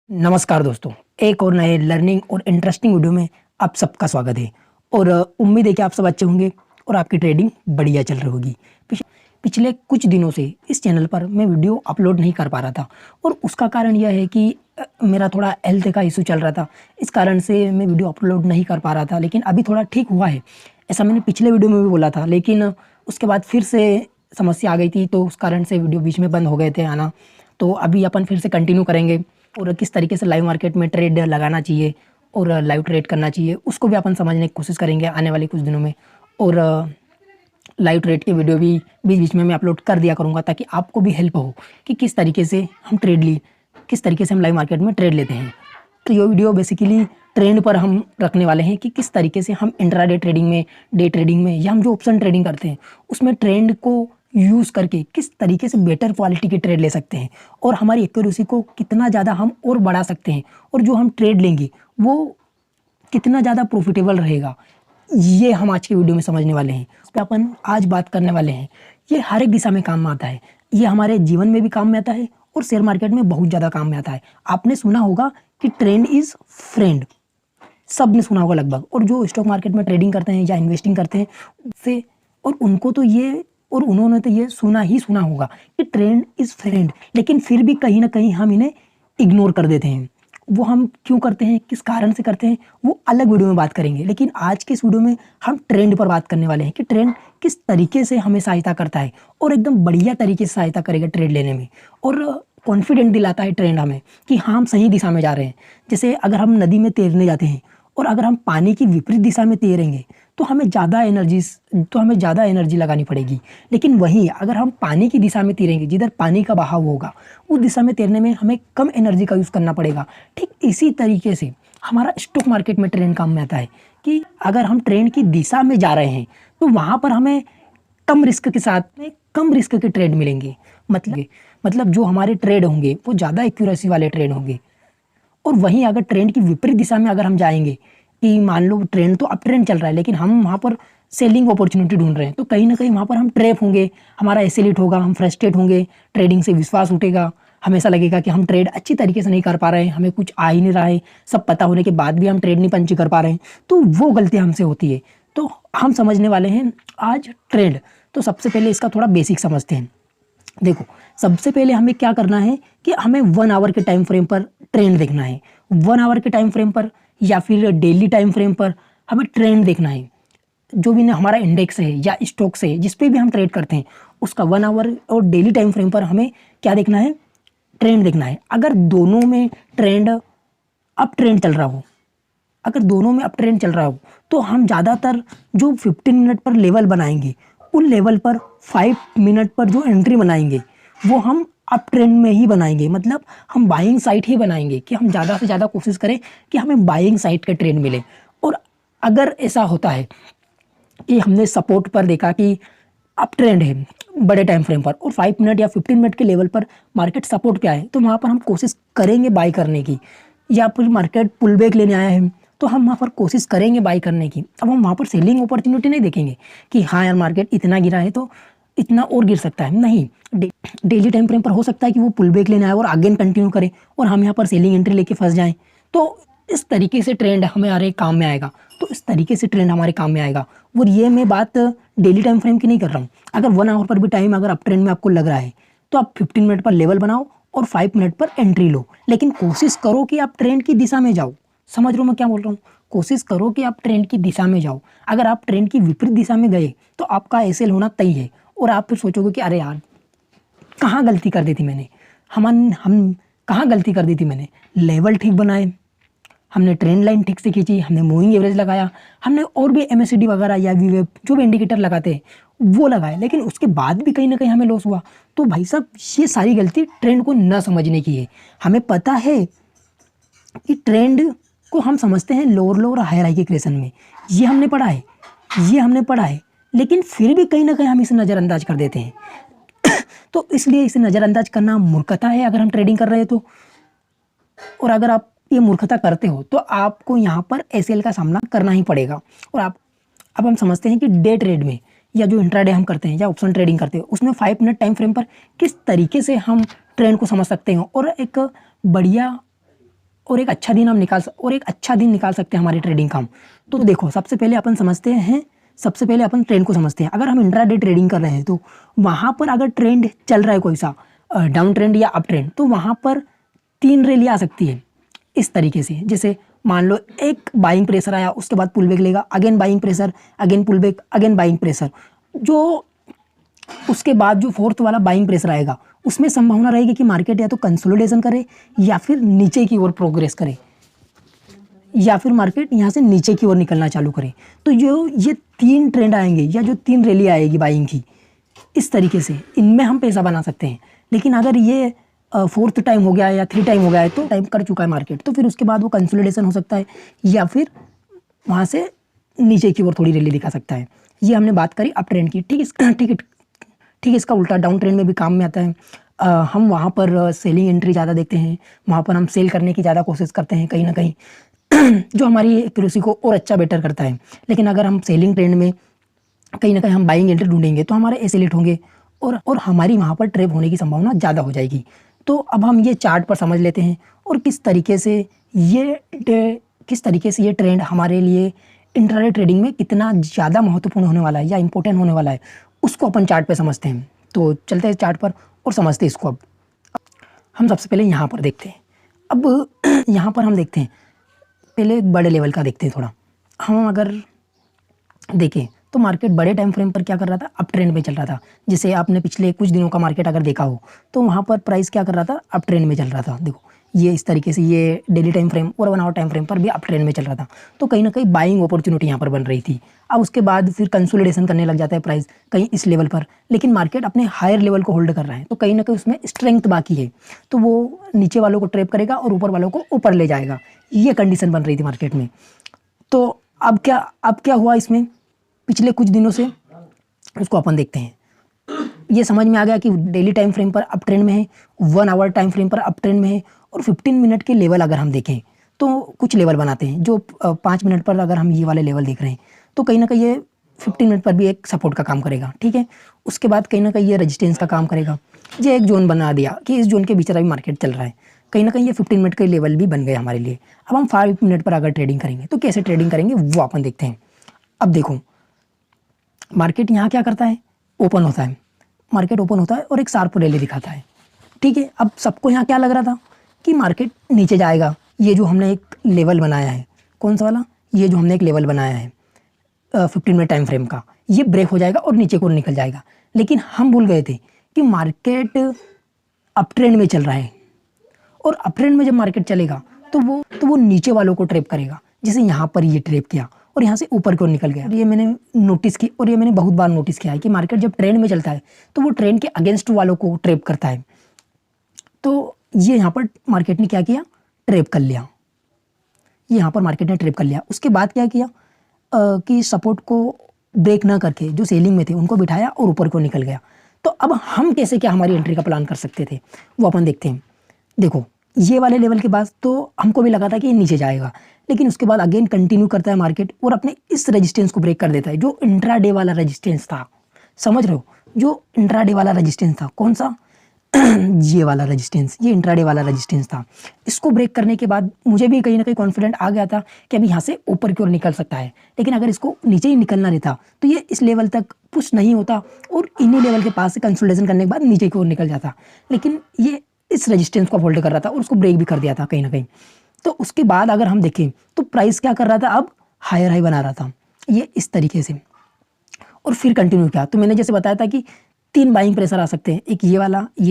नमस्कार दोस्तों, एक और नए लर्निंग और इंटरेस्टिंग वीडियो में आप सबका स्वागत है। और उम्मीद है कि आप सब अच्छे होंगे और आपकी ट्रेडिंग बढ़िया चल रही होगी। पिछले कुछ दिनों से इस चैनल पर मैं वीडियो अपलोड नहीं कर पा रहा था और उसका कारण यह है कि मेरा थोड़ा हेल्थ का इशू चल रहा था। इस कारण से मैं वीडियो अपलोड नहीं कर पा रहा था, लेकिन अभी थोड़ा ठीक हुआ है। ऐसा मैंने पिछले वीडियो में भी बोला था, लेकिन उसके बाद फिर से समस्या आ गई थी, तो उस कारण से वीडियो बीच में बंद हो गए थे आना। तो अभी अपन फिर से कंटिन्यू करेंगे और किस तरीके से लाइव मार्केट में ट्रेड लगाना चाहिए और लाइव ट्रेड करना चाहिए उसको भी अपन समझने की कोशिश करेंगे आने वाले कुछ दिनों में। और लाइव ट्रेड की वीडियो भी बीच बीच में मैं अपलोड कर दिया करूँगा, ताकि आपको भी हेल्प हो कि किस तरीके से हम लाइव मार्केट में ट्रेड लेते हैं। तो ये वीडियो बेसिकली ट्रेंड पर हम रखने वाले हैं कि किस तरीके से हम इंट्राडे ट्रेडिंग में, डे ट्रेडिंग में, या हम जो ऑप्शन ट्रेडिंग करते हैं उसमें ट्रेंड को यूज़ करके किस तरीके से बेटर क्वालिटी की ट्रेड ले सकते हैं और हमारी एक्यूरेसी को कितना ज़्यादा हम और बढ़ा सकते हैं, और जो हम ट्रेड लेंगे वो कितना ज़्यादा प्रॉफिटेबल रहेगा। ये हम आज के वीडियो में समझने वाले हैं, उस पर अपन आज बात करने वाले हैं। ये हर एक दिशा में काम में आता है, ये हमारे जीवन में भी काम में आता है और शेयर मार्केट में बहुत ज़्यादा काम में आता है। आपने सुना होगा कि ट्रेंड इज़ फ्रेंड, सब ने सुना होगा लगभग। और जो स्टॉक मार्केट में ट्रेडिंग करते हैं या इन्वेस्टिंग करते हैं उससे, और उन्होंने तो ये सुना होगा कि ट्रेंड इज़ फ्रेंड, लेकिन फिर भी कहीं ना कहीं हम इन्हें इग्नोर कर देते हैं। वो हम क्यों करते हैं, किस कारण से करते हैं, वो अलग वीडियो में बात करेंगे। लेकिन आज के इस वीडियो में हम ट्रेंड पर बात करने वाले हैं कि ट्रेंड किस तरीके से हमें सहायता करता है और एकदम बढ़िया तरीके से सहायता करेगा ट्रेड लेने में, और कॉन्फिडेंट दिलाता है ट्रेंड हमें कि हाँ हम सही दिशा में जा रहे हैं। जैसे अगर हम नदी में तैरने जाते हैं और अगर हम पानी की विपरीत दिशा में तैरेंगे तो हमें ज़्यादा एनर्जी लगानी पड़ेगी। लेकिन वहीं अगर हम पानी की दिशा में तैरेंगे, जिधर पानी का बहाव होगा, उस दिशा में तैरने में हमें कम एनर्जी का यूज़ करना पड़ेगा। ठीक इसी तरीके से हमारा स्टॉक मार्केट में ट्रेंड काम में आता है कि अगर हम ट्रेंड की दिशा में जा रहे हैं तो वहाँ पर हमें कम रिस्क के साथ में कम रिस्क के ट्रेड मिलेंगे। मतलब जो हमारे ट्रेड होंगे वो ज़्यादा एक्यूरेसी वाले ट्रेड होंगे। और वहीं अगर ट्रेंड की विपरीत दिशा में अगर हम जाएंगे कि मान लो ट्रेंड तो अप ट्रेंड चल रहा है, लेकिन हम वहाँ पर सेलिंग अपॉर्चुनिटी ढूंढ रहे हैं, तो कहीं ना कहीं वहाँ पर हम ट्रैप होंगे, हमारा एसेल हिट होगा, हम फ्रस्ट्रेट होंगे, ट्रेडिंग से विश्वास उठेगा, हमेशा लगेगा कि हम ट्रेड अच्छी तरीके से नहीं कर पा रहे हैं, हमें कुछ आ ही नहीं रहा है, सब पता होने के बाद भी हम ट्रेड नहीं पंची कर पा रहे हैं। तो वो गलती हमसे होती है। तो हम समझने वाले हैं आज ट्रेंड। तो सबसे पहले इसका थोड़ा बेसिक समझते हैं। देखो, सबसे पहले हमें क्या करना है कि हमें 1 आवर के टाइम फ्रेम पर ट्रेंड देखना है। 1 आवर के टाइम फ्रेम पर या फिर डेली टाइम फ्रेम पर हमें ट्रेंड देखना है। जो भी हमारा इंडेक्स है या स्टॉक्स है, जिस पे भी हम ट्रेड करते हैं, उसका 1 आवर और डेली टाइम फ्रेम पर हमें क्या देखना है, ट्रेंड देखना है। अगर दोनों में अप ट्रेंड चल रहा हो, तो हम ज़्यादातर जो 15 मिनट पर लेवल बनाएंगे, उन लेवल पर 5 मिनट पर जो एंट्री बनाएंगे वो हम अप ट्रेंड में ही बनाएंगे। मतलब हम बाइंग साइड ही बनाएंगे कि हम ज़्यादा से ज़्यादा कोशिश करें कि हमें बाइंग साइड का ट्रेंड मिले। और अगर ऐसा होता है कि हमने सपोर्ट पर देखा कि अप ट्रेंड है बड़े टाइम फ्रेम पर और 5 मिनट या 15 मिनट के लेवल पर मार्केट सपोर्ट पे आए, तो वहाँ पर हम कोशिश करेंगे बाई करने की। या फिर मार्केट पुल बैक लेने आया है तो हम वहाँ पर कोशिश करेंगे बाई करने की। अब हम वहाँ पर सेलिंग अपॉर्चुनिटी नहीं देखेंगे कि हाँ यार मार्केट इतना गिरा है तो इतना और गिर सकता है, नहीं। डेली टाइम फ्रेम पर हो सकता है कि वो पुल बैक लेने आए और अगेन कंटिन्यू करे और हम यहाँ पर सेलिंग एंट्री लेके फंस जाएं। तो इस तरीके से ट्रेंड हमारे काम में आएगा। और ये मैं बात डेली टाइम फ्रेम की नहीं कर रहा हूँ। अगर 1 आवर पर भी टाइम अगर अप ट्रेंड में आपको लग रहा है तो आप 15 मिनट पर लेवल बनाओ और 5 मिनट पर एंट्री लो, लेकिन कोशिश करो कि आप ट्रेंड की दिशा में जाओ। समझ रहे हो मैं क्या बोल रहा हूँ? कोशिश करो कि आप ट्रेंड की दिशा में जाओ। अगर आप ट्रेंड की विपरीत दिशा में गए तो आपका एसेल होना तय है और आप फिर सोचोगे कि अरे यार कहाँ गलती कर दी थी मैंने, हम कहाँ गलती कर दी थी मैंने। लेवल ठीक बनाए, हमने ट्रेंड लाइन ठीक से खींची, हमने मूविंग एवरेज लगाया, हमने और भी MACD वगैरह या वीवेब जो भी इंडिकेटर लगाते हैं वो लगाए, लेकिन उसके बाद भी कहीं ना कहीं हमें लॉस हुआ। तो भाई साहब ये सारी गलती ट्रेंड को न समझने की है। हमें पता है कि ट्रेंड को हम समझते हैं लोअर और हायर के क्रिएशन में, ये हमने पढ़ा है, लेकिन फिर भी कहीं ना कहीं हम इसे नज़रअंदाज कर देते हैं। तो इसलिए इसे नज़रअंदाज करना मूर्खता है अगर हम ट्रेडिंग कर रहे हैं तो। और अगर आप ये मूर्खता करते हो तो आपको यहाँ पर एसएल का सामना करना ही पड़ेगा। और अब हम समझते हैं कि डे ट्रेड में या जो इंट्राडे हम करते हैं या ऑप्शन ट्रेडिंग करते हैं उसमें 5 मिनट टाइम फ्रेम पर किस तरीके से हम ट्रेंड को समझ सकते हैं और एक बढ़िया और एक अच्छा दिन हम निकाल सकते हैं हमारी ट्रेडिंग का हम। तो देखो सबसे पहले अपन ट्रेंड को समझते हैं। अगर हम इंट्राडे ट्रेडिंग कर रहे हैं तो वहाँ पर अगर ट्रेंड चल रहा है कोई सा डाउन ट्रेंड या अप ट्रेंड, तो वहाँ पर 3 रैली आ सकती है इस तरीके से। जैसे मान लो एक बाइंग प्रेशर आया, उसके बाद पुल बैक लेगा, again buying pressure, again pull back, again buying pressure. जो उसके बाद जो फोर्थ वाला बाइंग प्रेशर आएगा उसमें संभावना रहेगी कि मार्केट या तो कंसोलिडेशन करे या फिर नीचे की ओर प्रोग्रेस करे, या फिर मार्केट यहाँ से नीचे की ओर निकलना चालू करे। तो जो ये 3 ट्रेंड आएंगे या जो 3 रैली आएगी बाइंग की, इस तरीके से इनमें हम पैसा बना सकते हैं। लेकिन अगर ये 4th टाइम हो गया है या 3 टाइम हो गया है, तो टाइम कर चुका है मार्केट, तो फिर उसके बाद वो कंसोलिडेशन हो सकता है या फिर वहाँ से नीचे की ओर थोड़ी रैली दिखा सकता है। ये हमने बात करी अप ट्रेंड की। ठीक है, इसका उल्टा डाउन ट्रेंड में भी काम में आता है। हम वहाँ पर सेलिंग एंट्री ज़्यादा देखते हैं, वहाँ पर हम सेल करने की ज़्यादा कोशिश करते हैं कहीं ना कहीं जो हमारी एक्यूरेसी को और अच्छा बेटर करता है। लेकिन अगर हम सेलिंग ट्रेंड में कहीं ना कहीं हम बाइंग एंट्री ढूंढेंगे तो हमारे एसेलेट होंगे और हमारी वहाँ पर ट्रैप होने की संभावना ज़्यादा हो जाएगी। तो अब हम ये चार्ट पर समझ लेते हैं और किस तरीके से ये ट्रेंड हमारे लिए इंट्राडे ट्रेडिंग में कितना ज़्यादा महत्वपूर्ण होने वाला है या इंपॉर्टेंट होने वाला है, उसको अपन चार्ट पे समझते हैं। तो चलते हैं चार्ट पर और समझते हैं इसको। अब हम सबसे पहले यहाँ पर देखते हैं। अब यहाँ पर हम देखते हैं, पहले एक बड़े लेवल का देखते हैं थोड़ा। हम अगर देखें तो मार्केट बड़े टाइम फ्रेम पर क्या कर रहा था, अप ट्रेंड में चल रहा था। जैसे आपने पिछले कुछ दिनों का मार्केट अगर देखा हो तो वहाँ पर प्राइस क्या कर रहा था, अप ट्रेंड में चल रहा था। देखो ये इस तरीके से ये डेली टाइम फ्रेम और 1 आवर टाइम फ्रेम पर भी अप ट्रेंड में चल रहा था। तो कहीं ना कहीं बाइंग अपॉर्चुनिटी यहाँ पर बन रही थी। अब उसके बाद फिर कंसोलिडेशन करने लग जाता है प्राइस कहीं इस लेवल पर, लेकिन मार्केट अपने हायर लेवल को होल्ड कर रहा है। तो कहीं ना कहीं उसमें स्ट्रेंथ बाकी है, तो वो नीचे वालों को ट्रैप करेगा और ऊपर वालों को ऊपर ले जाएगा। ये कंडीशन बन रही थी मार्केट में। तो अब क्या हुआ इसमें पिछले कुछ दिनों से, उसको अपन देखते हैं। ये समझ में आ गया कि डेली टाइम फ्रेम पर अप ट्रेंड में है, 1 आवर टाइम फ्रेम पर अप ट्रेंड में है, और 15 मिनट के लेवल अगर हम देखें तो कुछ लेवल बनाते हैं। जो 5 मिनट पर अगर हम ये वाले लेवल देख रहे हैं तो कहीं ना कहीं ये 15 मिनट पर भी एक सपोर्ट का काम करेगा। ठीक है, उसके बाद कहीं ना कहीं ये रेजिस्टेंस का काम करेगा। ये एक जोन बना दिया कि इस जोन के बीच अभी मार्केट चल रहा है। कहीं ना कहीं ये 15 मिनट के लेवल भी बन गए हमारे लिए। अब हम 5 मिनट पर अगर ट्रेडिंग करेंगे तो कैसे ट्रेडिंग करेंगे वो अपन देखते हैं। अब देखो मार्केट यहाँ क्या करता है, ओपन होता है, मार्केट ओपन होता है और एक शार्प रैली दिखाता है। ठीक है, अब सबको यहाँ क्या लग रहा था कि मार्केट नीचे जाएगा। ये जो हमने एक लेवल बनाया है, कौन सा वाला, ये जो हमने एक लेवल बनाया है 15 मिनट टाइम फ्रेम का, ये ब्रेक हो जाएगा और नीचे को निकल जाएगा। लेकिन हम भूल गए थे कि मार्केट अप ट्रेंड में चल रहा है, और अप ट्रेंड में जब मार्केट चलेगा तो वो नीचे वालों को ट्रैप करेगा। जैसे यहाँ पर ये ट्रैप किया और यहाँ से ऊपर की ओर निकल गया। ये मैंने नोटिस की, और ये मैंने बहुत बार नोटिस किया है कि मार्केट जब ट्रेंड में चलता है तो वो ट्रेंड के अगेंस्ट वालों को ट्रैप करता है। तो ये यहाँ पर मार्केट ने क्या किया, ट्रैप कर लिया। ये यहाँ पर मार्केट ने ट्रैप कर लिया। उसके बाद क्या किया कि सपोर्ट को ब्रेक ना करके जो सेलिंग में थे उनको बिठाया और ऊपर को निकल गया। तो अब हम कैसे क्या हमारी एंट्री का प्लान कर सकते थे वो अपन देखते हैं। देखो ये वाले लेवल के बाद तो हमको भी लगा था कि ये नीचे जाएगा, लेकिन उसके बाद अगेन कंटिन्यू करता है मार्केट और अपने इस रेजिस्टेंस को ब्रेक कर देता है, जो इंट्राडे वाला रेजिस्टेंस था। समझ रहे हो, जो इंट्राडे वाला रेजिस्टेंस था, कौन सा ये वाला रेजिस्टेंस, ये इंट्राडे वाला रेजिस्टेंस था। इसको ब्रेक करने के बाद मुझे भी कहीं ना कहीं कॉन्फिडेंट आ गया था कि अभी यहाँ से ऊपर की ओर निकल सकता है। लेकिन अगर इसको नीचे ही निकलना रहता तो ये इस लेवल तक पुश नहीं होता और इन्हीं लेवल के पास से कंसोलिडेशन करने के बाद नीचे की ओर निकल जाता। लेकिन ये इस रेजिस्टेंस को होल्ड कर रहा था और उसको ब्रेक भी कर दिया था कहीं ना कहीं। तो उसके बाद अगर हम देखें तो प्राइस क्या कर रहा था, अब हायर हाई बना रहा था ये इस तरीके से, और फिर कंटिन्यू किया। तो मैंने जैसे बताया था कि 3 बाइंग प्रेशर आ सकते हैं, एक ये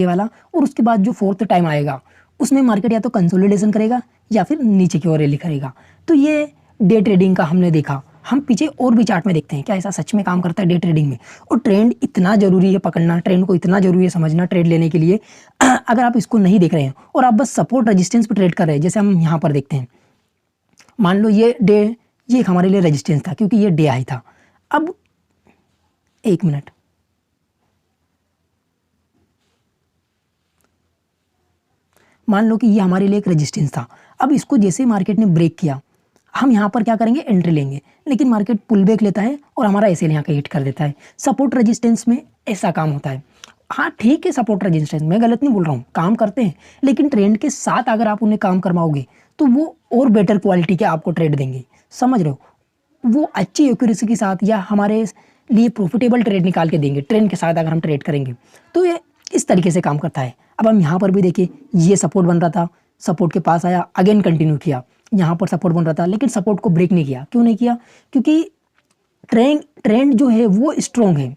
वाला और उसके बाद जो 4th टाइम आएगा उसमें मार्केट या तो कंसोलिडेशन करेगा या फिर नीचे की ओर रैली करेगा। तो ये डे ट्रेडिंग का हमने देखा। हम पीछे और भी चार्ट में देखते हैं क्या ऐसा सच में काम करता है डे ट्रेडिंग में। और ट्रेंड इतना ज़रूरी है पकड़ना, ट्रेंड को इतना ज़रूरी है समझना ट्रेड लेने के लिए। अगर आप इसको नहीं देख रहे हैं और आप बस सपोर्ट रेजिस्टेंस पर ट्रेड कर रहे हैं, जैसे हम यहाँ पर देखते हैं, मान लो ये एक हमारे लिए रेजिस्टेंस था क्योंकि ये डे आई था। अब 1 मिनट, मान लो कि ये हमारे लिए एक रेजिस्टेंस था। अब इसको जैसे मार्केट ने ब्रेक किया, हम यहाँ पर क्या करेंगे, एंट्री लेंगे, लेकिन मार्केट पुल बैक लेता है और हमारा ऐसे यहाँ का हिट कर देता है। सपोर्ट रेजिस्टेंस में ऐसा काम होता है। हाँ ठीक है, सपोर्ट रेजिस्टेंस मैं गलत नहीं बोल रहा हूँ, काम करते हैं, लेकिन ट्रेंड के साथ अगर आप उन्हें काम करवाओगे तो वो और बेटर क्वालिटी के आपको ट्रेड देंगे, समझ रहे हो। वो अच्छी एक्यूरेसी के साथ या हमारे लिए प्रॉफिटेबल ट्रेड निकाल के देंगे ट्रेंड के साथ अगर हम ट्रेड करेंगे। तो ये इस तरीके से काम करता है। अब हम यहाँ पर भी देखिए, ये सपोर्ट बन रहा था, सपोर्ट के पास आया, अगेन कंटिन्यू किया, यहाँ पर सपोर्ट बन रहा था लेकिन सपोर्ट को ब्रेक नहीं किया। क्यों नहीं किया? क्योंकि ट्रेंड जो है वो स्ट्रॉन्ग है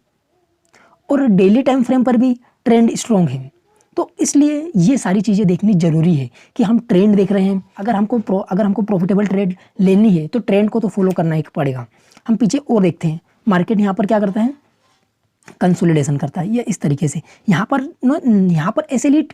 और डेली टाइम फ्रेम पर भी ट्रेंड स्ट्रॉन्ग है। तो इसलिए ये सारी चीज़ें देखनी ज़रूरी है कि हम ट्रेंड देख रहे हैं। अगर हमको प्रॉफिटेबल ट्रेड लेनी है तो ट्रेंड को तो फॉलो करना ही पड़ेगा। हम पीछे और देखते हैं, मार्केट यहाँ पर क्या करता है, कंसोलिडेशन करता है। ये इस तरीके से यहाँ पर एसेलीट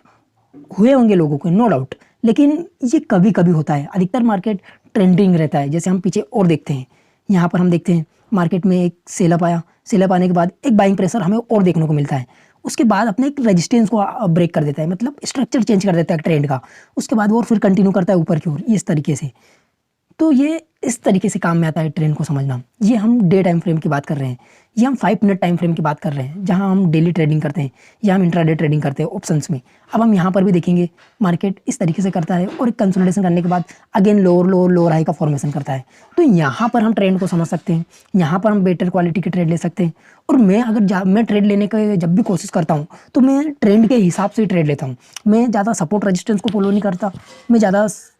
हुए होंगे लोगों को, नो डाउट, लेकिन ये कभी कभी होता है। अधिकतर मार्केट ट्रेंडिंग रहता है। जैसे हम पीछे और देखते हैं, यहाँ पर हम देखते हैं मार्केट में एक सेलअप आया, सेलअप आने के बाद एक बाइंग प्रेशर हमें और देखने को मिलता है। उसके बाद अपने एक रेजिस्टेंस को ब्रेक कर देता है, मतलब स्ट्रक्चर चेंज कर देता है ट्रेंड का। उसके बाद वो फिर कंटिन्यू करता है ऊपर की ओर, इस तरीके से। तो ये इस तरीके से काम में आता है ट्रेंड को समझना। ये हम डे टाइम फ्रेम की बात कर रहे हैं, ये हम 5 मिनट टाइम फ्रेम की बात कर रहे हैं, जहां हम डेली ट्रेडिंग करते हैं या हम इंट्राडे ट्रेडिंग करते हैं ऑप्शंस में। अब हम यहाँ पर भी देखेंगे मार्केट इस तरीके से करता है और एक कंसोलिडेशन करने के बाद अगेन लोअर हाई का फॉर्मेशन करता है। तो यहाँ पर हम ट्रेंड को समझ सकते हैं, यहाँ पर हम बेटर क्वालिटी के ट्रेड ले सकते हैं। और मैं ट्रेड लेने का जब भी कोशिश करता हूँ तो मैं ट्रेंड के हिसाब से ट्रेड लेता हूँ। मैं ज़्यादा सपोर्ट रेजिस्टेंस को फॉलो नहीं करता,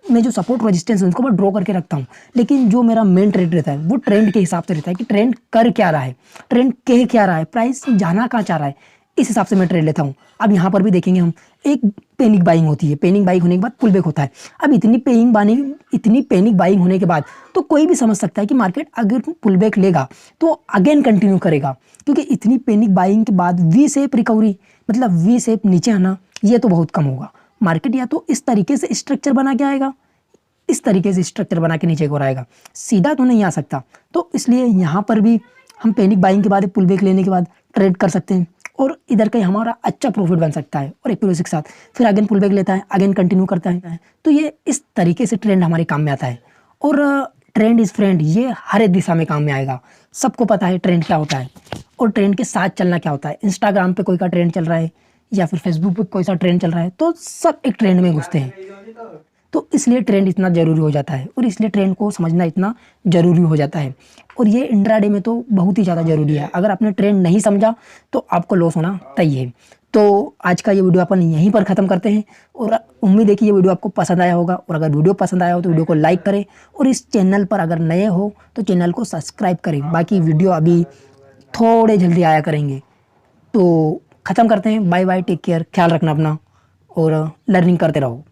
मैं जो सपोर्ट रेजिस्टेंस है उनको मैं ड्रॉ करके रखता हूँ। लेकिन जो मेरा मेन ट्रेड रहता है वो ट्रेंड के हिसाब से रहता है कि ट्रेंड कर क्या रहा है, ट्रेंड कह क्या रहा है, प्राइस जाना कहाँ चाह रहा है, इस हिसाब से मैं ट्रेड लेता हूँ। अब यहाँ पर भी देखेंगे हम, एक पैनिक बाइंग होती है, पैनिक बाइंग होने के बाद पुल बैक होता है। अब इतनी पैनिक बाइंग होने के बाद तो कोई भी समझ सकता है कि मार्केट अगर पुल बैक लेगा तो अगेन कंटिन्यू करेगा, क्योंकि इतनी पैनिक बाइंग के बाद वी शेप रिकवरी, मतलब वी शेप नीचे आना, ये तो बहुत कम होगा। मार्केट या तो इस तरीके से स्ट्रक्चर बना के आएगा, इस तरीके से स्ट्रक्चर बना के नीचे को आएगा, सीधा तो नहीं आ सकता। तो इसलिए यहाँ पर भी हम पैनिक बाइंग के बाद पुल बैक लेने के बाद ट्रेड कर सकते हैं और इधर का हमारा अच्छा प्रॉफिट बन सकता है। और एक्यूरेसी के साथ फिर अगेन पुल बैक लेता है, अगेन कंटिन्यू करता है। तो ये इस तरीके से ट्रेंड हमारे काम में आता है। और ट्रेंड इज फ्रेंड, ये हर एक दिशा में काम में आएगा। सबको पता है ट्रेंड क्या होता है और ट्रेंड के साथ चलना क्या होता है। इंस्टाग्राम पे कोई का ट्रेंड चल रहा है या फिर फेसबुक पे कोई सा ट्रेंड चल रहा है तो सब एक ट्रेंड में घुसते हैं। तो इसलिए ट्रेंड इतना ज़रूरी हो जाता है और इसलिए ट्रेंड को समझना इतना ज़रूरी हो जाता है। और ये इंट्राडे में तो बहुत ही ज़्यादा ज़रूरी है। अगर आपने ट्रेंड नहीं समझा तो आपको लॉस होना तय है। तो आज का ये वीडियो अपन यहीं पर ख़त्म करते हैं और उम्मीद है कि ये वीडियो आपको पसंद आया होगा। और अगर वीडियो पसंद आया हो तो वीडियो को लाइक करें और इस चैनल पर अगर नए हो तो चैनल को सब्सक्राइब करें। बाकी वीडियो अभी थोड़े जल्दी आया करेंगे। तो ख़त्म करते हैं, बाय बाय, टेक केयर, ख्याल रखना अपना और लर्निंग करते रहो।